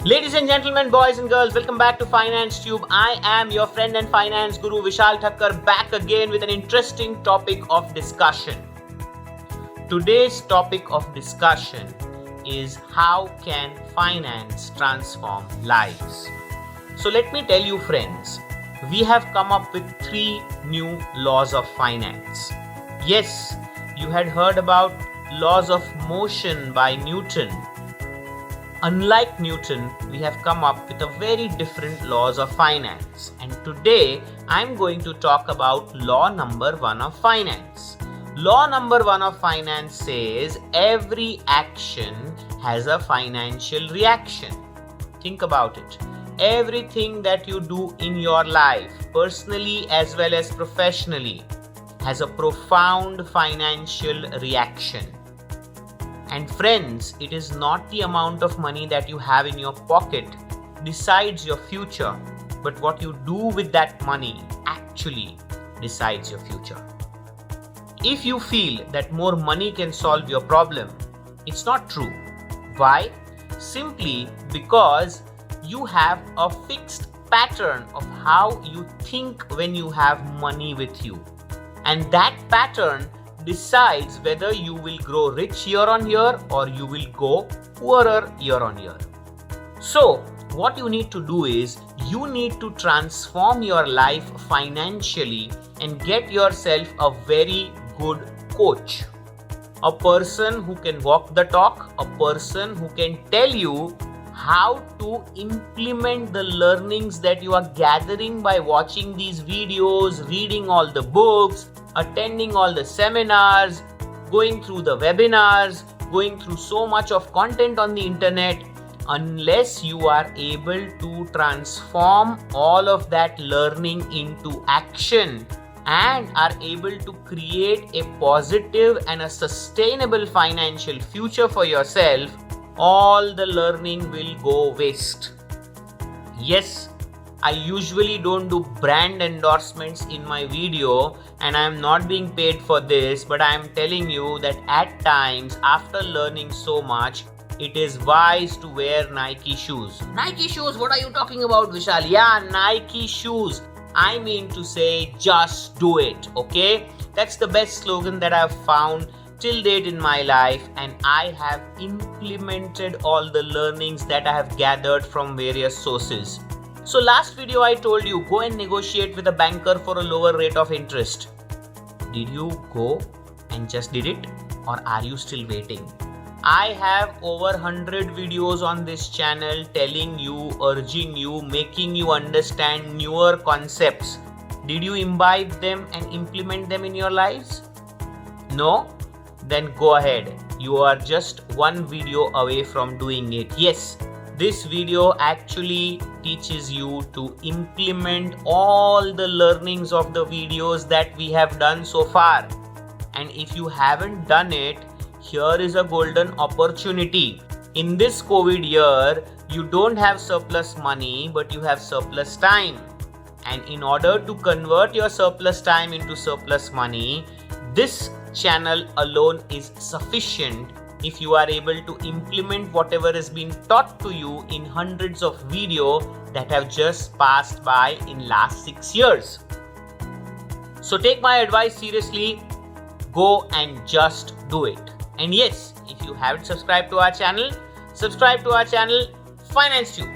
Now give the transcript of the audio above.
Ladies and gentlemen, boys and girls, welcome back to Finance Tube. I am your friend and finance guru Vishal Thakkar, back again with an interesting topic of discussion. Today's topic of discussion is how can finance transform lives? So let me tell you friends, we have come up with 3 new laws of finance. Yes, you had heard about laws of motion by Newton. Unlike Newton, we have come up with a very different laws of finance. And today, I'm going to talk about law number 1 of finance. Law number 1 of finance says every action has a financial reaction. Think about it. Everything that you do in your life, personally as well as professionally, has a profound financial reaction. And friends, it is not the amount of money that you have in your pocket decides your future, but what you do with that money actually decides your future. If you feel that more money can solve your problem, it's not true. Why? Simply because you have a fixed pattern of how you think when you have money with you. And that pattern decides whether you will grow rich year on year or you will go poorer year on year. So, what you need to do is you need to transform your life financially and get yourself a very good coach. A person who can walk the talk, a person who can tell you how to implement the learnings that you are gathering by watching these videos, reading all the books, attending all the seminars, going through the webinars, going through so much of content on the internet. Unless you are able to transform all of that learning into action and are able to create a positive and a sustainable financial future for yourself, all the learning will go waste. Yes, I usually don't do brand endorsements in my video and I am not being paid for this, but I am telling you that at times after learning so much, it is wise to wear Nike shoes. Nike shoes? What are you talking about, Vishal? Yeah, Nike shoes. I mean to say, just do it, okay? That's the best slogan that I've found till date in my life, and I have implemented all the learnings that I have gathered from various sources. So last video I told you, go and negotiate with a banker for a lower rate of interest. Did you go and just did it, or are you still waiting? I have over 100 videos on this channel telling you, urging you, making you understand newer concepts. Did you imbibe them and implement them in your lives? No? Then go ahead. You are just one video away from doing it. Yes, this video actually teaches you to implement all the learnings of the videos that we have done so far. And if you haven't done it, here is a golden opportunity. In this COVID year, you don't have surplus money, but you have surplus time. And in order to convert your surplus time into surplus money, this channel alone is sufficient if you are able to implement whatever has been taught to you in hundreds of videos that have just passed by in last 6 years. So take my advice seriously, go and just do it. And yes, if you haven't subscribed to our channel, subscribe to our channel, Finance Tube.